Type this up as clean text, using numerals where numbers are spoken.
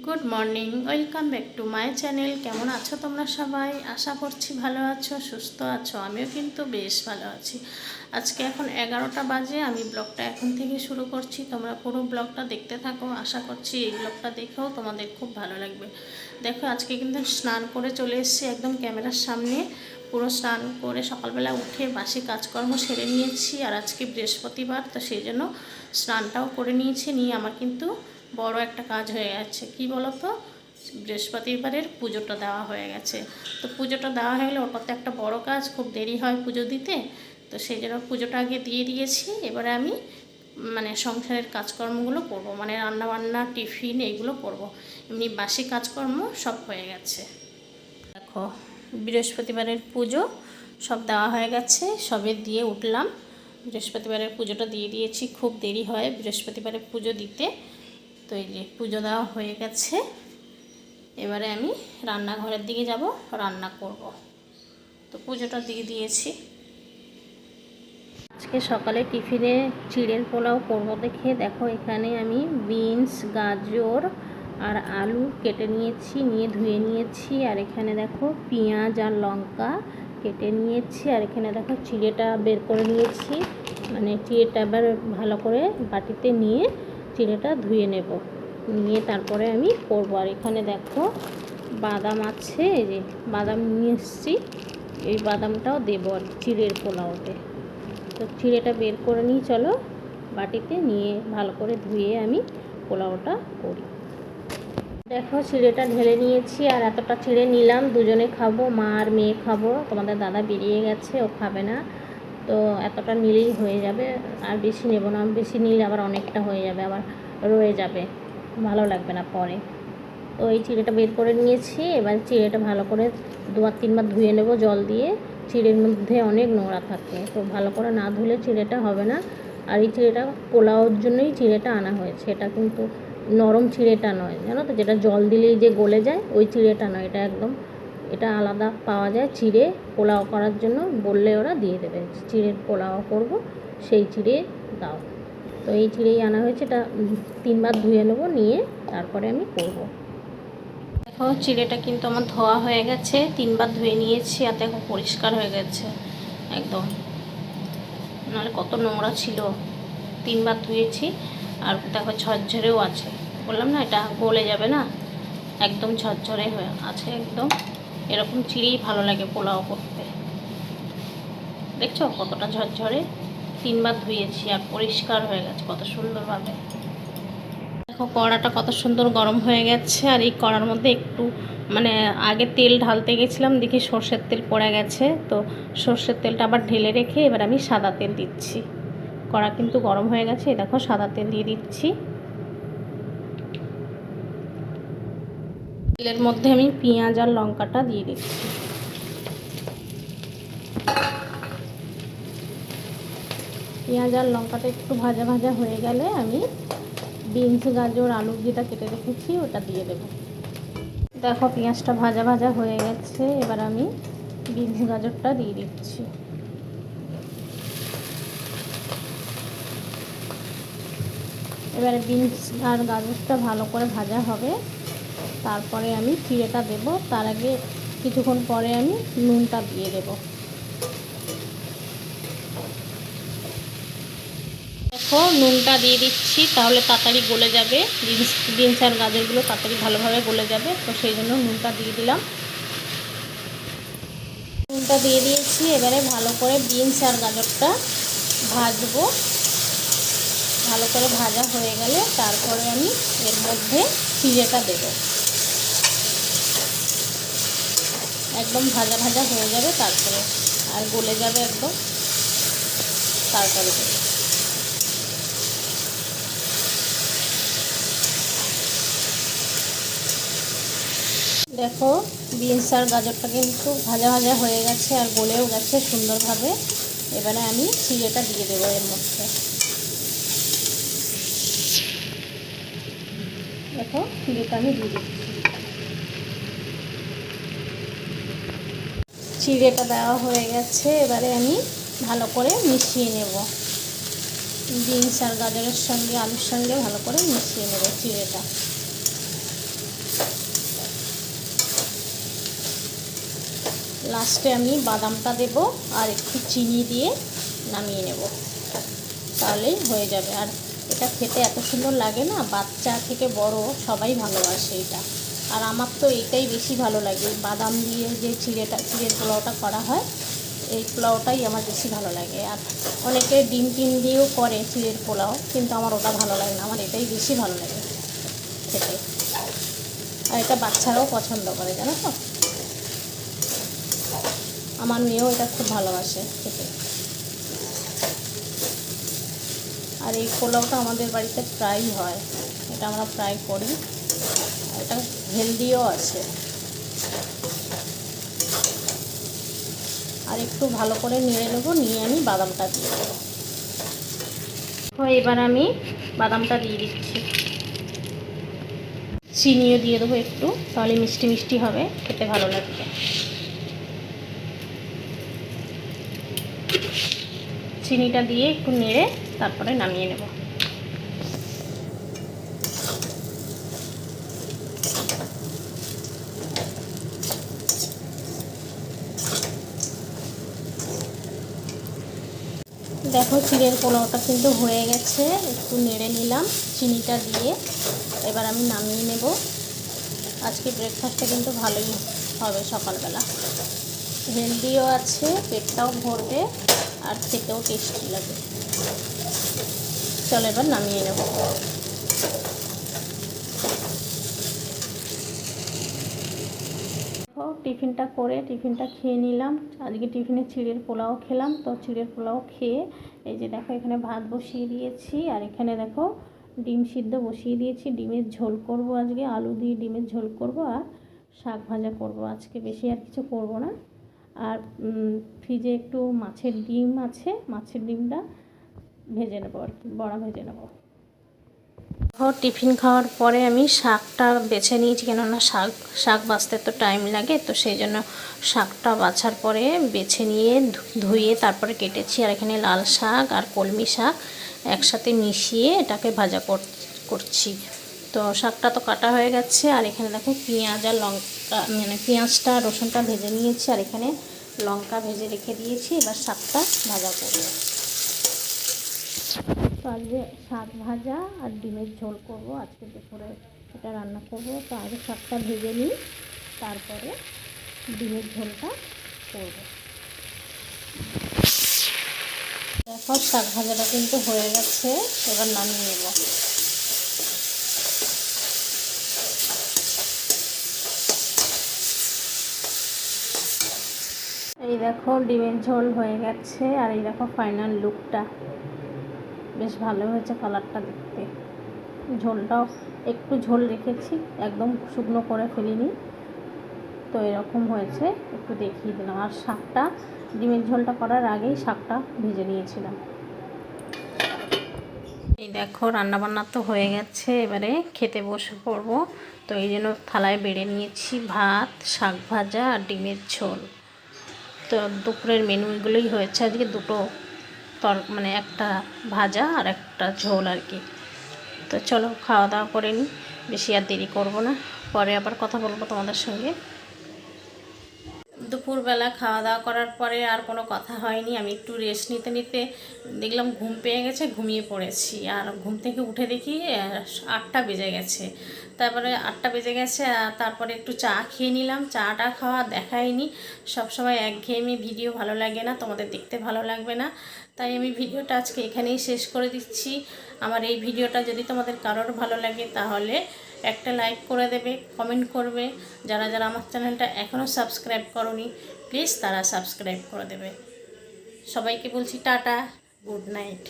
Good morning, welcome back to my channel. কেমন আছো তোমরা সবাই? আশা করছি ভালো আছো, সুস্থ আছো। আমিও কিন্তু বেশ ভালো আছি। আজকে এখন 11টা বাজে। আমি ব্লগটা এখন থেকে শুরু করছি। তোমরা পুরো ব্লগটা দেখতে থাকো। আশা করছি এই ব্লগটা দেখেও তোমাদের খুব ভালো লাগবে। দেখো, আজকে কিন্তু স্নান করে চলে এসেছি একদম ক্যামেরার সামনে। পুরো স্নান করে সকালবেলা উঠে বাসি কাজকর্ম সেরে নিয়েছি। আর আজকে বৃহস্পতিবার, তো সেই জন্য স্নানটাও করে নিয়েছি। নিয়ে আমার কিন্তু বড় একটা কাজ হয়ে গেছে। কি বলো তো, বৃহস্পতিবারের পুজোটা দেওয়া হয়ে গেছে। তো পুজোটা দেওয়া হয়ে গেলে ওটা তো একটা বড় কাজ, খুব দেরি হয় পুজো দিতে। তো সেই জন্য পুজোটা আগে দিয়ে দিয়েছি। এবারে আমি সংসারের কাজকর্মগুলো করব, রান্নাবান্না, টিফিন এইগুলো করব। এমনি বাসি কাজকর্ম সব হয়ে গেছে। দেখো, বৃহস্পতিবারের পুজো সব দেওয়া হয়ে গেছে, সবে দিয়ে উঠলাম। বৃহস্পতিবারের পুজোটা দিয়ে দিয়েছি। খুব দেরি হয় বৃহস্পতিবারের পুজো দিতে। তো এই যে পুজো দেওয়া হয়ে গেছে। এবারে আমি রান্নাঘরের দিকে যাব, রান্না করব। তো পুজোটা দিয়ে দিয়েছি। আজকে সকালে টিফিনে চিড়ের পোলাও করব দেখে দেখো, এখানে আমি বিনস, গাজর আর আলু কেটে নিয়েছি, নিয়ে ধুয়ে নিয়েছি। আর এখানে দেখো পেঁয়াজ আর লঙ্কা কেটে নিয়েছি। আর এখানে দেখো চিড়েটা বের করে নিয়েছি। চিড়েটা এবার ভালো করে বাটিতে নিয়ে চিড়েটা ধুয়ে নেব, নিয়ে তারপরে আমি করবো। আর এখানে দেখো বাদাম আছে, এই যে বাদাম নিয়ে এসেছি। এই বাদামটাও দেবো আর চিড়ের পোলাওতে। তো চিড়েটা বের করে নিয়ে চলো বাটিতে নিয়ে ভালো করে ধুয়ে আমি পোলাওটা করি। দেখো চিড়েটা ঢেলে নিয়েছি। আর এতটা চিড়ে নিলাম, দুজনে খাবো, মা আর মেয়ে খাবো। তোমাদের দাদা বেরিয়ে গেছে, ও খাবে না। তো এতটা নিলেই হয়ে যাবে, আর বেশি নেব না। বেশি নিলে আবার অনেকটা হয়ে যাবে, আবার রয়ে যাবে, ভালো লাগবে না পরে। তো এই চিড়েটা বের করে নিয়েছি। এবার চিড়েটা ভালো করে 2-3 বার ধুয়ে নেব জল দিয়ে। চিড়ের মধ্যে অনেক নোংরা থাকে, তো ভালো করে না ধুলে চিড়েটা হবে না। আর এই চিড়েটা পোলাওর জন্যই চিড়েটা আনা হয়েছে। এটা কিন্তু নরম চিড়েটা নয়, জানো তো, যেটা জল দিলেই যে গলে যায় ওই চিড়েটা নয়। এটা একদম, এটা আলাদা পাওয়া যায় চিড়ে পোলাও করার জন্য। বললে ওরা দিয়ে দেবে, চিড়ের পোলাও করব, সেই চিড়ে দাও। তো এই চিড়েই আনা হয়েছে। এটা 3 বার ধুয়ে নেব, নিয়ে তারপরে আমি করব। দেখো চিড়েটা কিন্তু আমার ধোয়া হয়ে গেছে, 3 বার ধুয়ে নিয়েছি। আর দেখো পরিষ্কার হয়ে গেছে একদম, নাহলে কত নোংরা ছিল। 3 বার ধুয়েছি। আর দেখো ঝরঝরেও আছে, বললাম না এটা গলে যাবে না, একদম ঝরঝরে হয়ে আছে একদম। এরকম চিড়েই ভালো লাগে পোলাও করতে। দেখছো কতটা ঝরঝরে, 3 বার ধুয়েছি আর পরিষ্কার হয়ে গেছে কত সুন্দরভাবে। দেখো কড়াটা কত সুন্দর গরম হয়ে গেছে। আর এই কড়ার মধ্যে একটু আগে তেল ঢালতে গেছিলাম, দেখি সর্ষের তেল পড়ে গেছে। তো সর্ষের তেলটা আবার ঢেলে রেখে এবার আমি সাদা তেল দিচ্ছি। কড়া কিন্তু গরম হয়ে গেছে, দেখো সাদা তেল দিয়ে দিচ্ছি। তেলের মধ্যে আমি পেঁয়াজ আর লঙ্কাটা দিয়ে দিচ্ছি। পেঁয়াজ আর লঙ্কাটা একটু ভাজা ভাজা হয়ে গেলে আমি বিনস, গাজর, আলু যেটা কেটে রেখেছি ওটা দিয়ে দেবো। দেখো পেঁয়াজটা ভাজা ভাজা হয়ে গেছে। এবার আমি বিনস, গাজরটা দিয়ে দিচ্ছি। এবারে বিনস আর গাজরটা ভালো করে ভাজা হবে, তারপরে আমি চিড়েটা দেব। তার আগে কিছুক্ষণ পরে আমি নুনটা দিয়ে দেব। দেখো নুনটা দিয়ে দিচ্ছি, তাহলে তাড়াতাড়ি গলে যাবে। বিনস আর গাজরগুলো তাড়াতাড়ি ভালোভাবে গলে যাবে, তো সেই জন্য নুনটা দিয়ে দিলাম। নুনটা দিয়ে দিয়েছি। এবারে ভালো করে বিনস আর গাজরটা ভাজবো। ভালো করে ভাজা হয়ে গেলে তারপরে আমি এর মধ্যে চিড়েটা দেব। একদম ভাজা ভাজা হয়ে যাবে তারপরে, আর গলে যাবে একদম তাড়াতাড়ি। দেখো বিনস আর গাজরটা কিন্তু ভাজা ভাজা হয়ে গেছে আর গলেও গেছে সুন্দরভাবে। এবারে আমি চিড়েটা দিয়ে দেবো এর মধ্যে। দেখো চিড়েটা আমি দিয়ে দিচ্ছি। চিড়েটা দেওয়া হয়ে গেছে। এবারে আমি ভালো করে মিশিয়ে নেব, বিনস আর গাজরের সঙ্গে আলুর সঙ্গে ভালো করে মিশিয়ে নেব চিড়েটা। লাস্টে আমি বাদামটা দেব আর একটু চিনি দিয়ে নামিয়ে নেব, তাহলেই হয়ে যাবে। আর এটা খেতে এত সুন্দর লাগে না, বাচ্চা থেকে বড় সবাই ভালোবাসে এটা। আর আমার তো এটাই বেশি ভালো লাগে, বাদাম দিয়ে যে চিড়ের পোলাওটা করা হয়, এই পোলাওটাই আমার বেশি ভালো লাগে। আর অনেকে ডিম দিয়েও করে চিড়ের পোলাও, কিন্তু আমার ওটা ভালো লাগে না, আমার এটাই বেশি ভালো লাগে খেতে। আর এটা বাচ্চারাও পছন্দ করে, জানো তো, আমার মেয়েও এটা খুব ভালোবাসে খেতে। আর এই পোলাওটা আমাদের বাড়িতে প্রায়ই হয়, এটা আমরা প্রায় করি, এটা হেলদিও আছে। আর একটু ভালো করে নেড়ে নেবো, নিয়ে আমি বাদামটা দিয়ে দেবো। তো এবার আমি বাদামটা দিয়ে দিচ্ছি, চিনিও দিয়ে দেবো একটু, তাহলে মিষ্টি মিষ্টি হবে, খেতে ভালো লাগবে। চিনিটা দিয়ে একটু নেড়ে তারপরে নামিয়ে নেব। দেখো চিড়ের পোলাওটা কিন্তু হয়ে গেছে, একটু নেড়ে নিলাম চিনিটা দিয়ে। এবার আমি নামিয়ে নেব। আজকে ব্রেকফাস্টটা কিন্তু ভালোই হবে, সকালবেলা হেলদিও আছে, পেটটাও ভরবে আর খেতেও টেস্টি লাগে। চলো এবার নামিয়ে নেব। টিফিনটা করে টিফিনটা খেয়ে নিলাম। আজকে টিফিনে চিড়ের পোলাও খেলাম। তো চিড়ের পোলাও খেয়ে এই যে দেখো এখানে ভাত বসিয়ে দিয়েছি, আর এখানে দেখো ডিম সিদ্ধ বসিয়ে দিয়েছি। ডিমের ঝোল করব আজকে, আলু দিয়ে ডিমের ঝোল করব আর শাক ভাজা করব। আজকে বেশি আর কিছু করব না। আর ফ্রিজে একটু মাছের ডিম আছে, মাছের ডিমটা ভেজে নেবো আর কি, বড়া ভেজে নেবো। টিফিন খাওয়ার পরে আমি শাকটা বেছে নিয়েছি, কেননা শাক বাছতে তো টাইম লাগে, তো সেই জন্য শাকটা বাছার পরে বেছে নিয়ে ধুয়ে তারপরে কেটেছি। আর এখানে লাল শাক আর কলমি শাক একসাথে মিশিয়ে এটাকে ভাজা করছি। তো শাকটা তো কাটা হয়ে গেছে। আর এখানে দেখো পেঁয়াজ আর লঙ্কা, মানে পেঁয়াজটা রসুনটা ভেজে নিয়েছি, আর এখানে লঙ্কা ভেজে রেখে দিয়েছি। এবার শাকটা ভাজা করবো। তো আজকে শাক ভাজা আর ডিমের ঝোল করব, আজকে দুপুরে এটা রান্না করব। তো আগে শাকটা ভেজে নিই, তারপরে ডিমের ঝোলটা করব। এখন শাক ভাজাটা কিন্তু হয়ে গেছে, এবার নামিয়ে নেব। এই দেখো ডিমের ঝোল হয়ে গেছে, আর এই দেখো ফাইনাল লুকটা, বেশ ভালো হয়েছে কালারটা দেখতে। ঝোলটাও একটু ঝোল রেখেছি, একদম শুকনো করে ফেলিনি, তো এরকম হয়েছে, একটু দেখিয়ে দিলাম। আর শাকটা ডিমের ঝোলটা করার আগেই শাকটা ভেজে নিয়েছিলাম। এই দেখো রান্নাবান্না তো হয়ে গেছে, এবারে খেতে বসে পড়বো। তো এই জন্য থালায় বেড়ে নিয়েছি ভাত, শাক ভাজা আর ডিমের ঝোল। তো দুপুরের মেনু এগুলোই হয়েছে আজকে, দুটো মানে একটা ভাজা আর একটা ঝোল আর কি। তো চলো খাওয়া দাওয়া করে নিই, বেশি আর দেরি করবো না, পরে আবার কথা বলবো তোমাদের সঙ্গে। দুপুরবেলা খাওয়া দাওয়া করার পরে আর কোনো কথা হয়নি। আমি একটু রেস্ট নিতে নিতে দেখলাম ঘুম পেয়ে গেছে, ঘুমিয়ে পড়েছি। আর ঘুম থেকে উঠে দেখি 8টা বেজে গেছে। তারপরে 8টা বেজে গেছে, আর তারপরে একটু চা খেয়ে নিলাম। চাটা খাওয়া দেখায়নি, সবসময় একঘেয়েমি ভিডিও ভালো লাগে না, তোমাদের দেখতে ভালো লাগবে না, তাই আমি ভিডিওটা আজকে এখানেই শেষ করে দিচ্ছি। আমার এই ভিডিওটা যদি তোমাদের কারোর ভালো লাগে তাহলে একটা লাইক করে দেবে, কমেন্ট করবে। যারা যারা আমার চ্যানেলটা এখনও সাবস্ক্রাইব করোনি প্লিজ তারা সাবস্ক্রাইব করে দেবে। সবাইকে বলছি টাটা, গুড নাইট।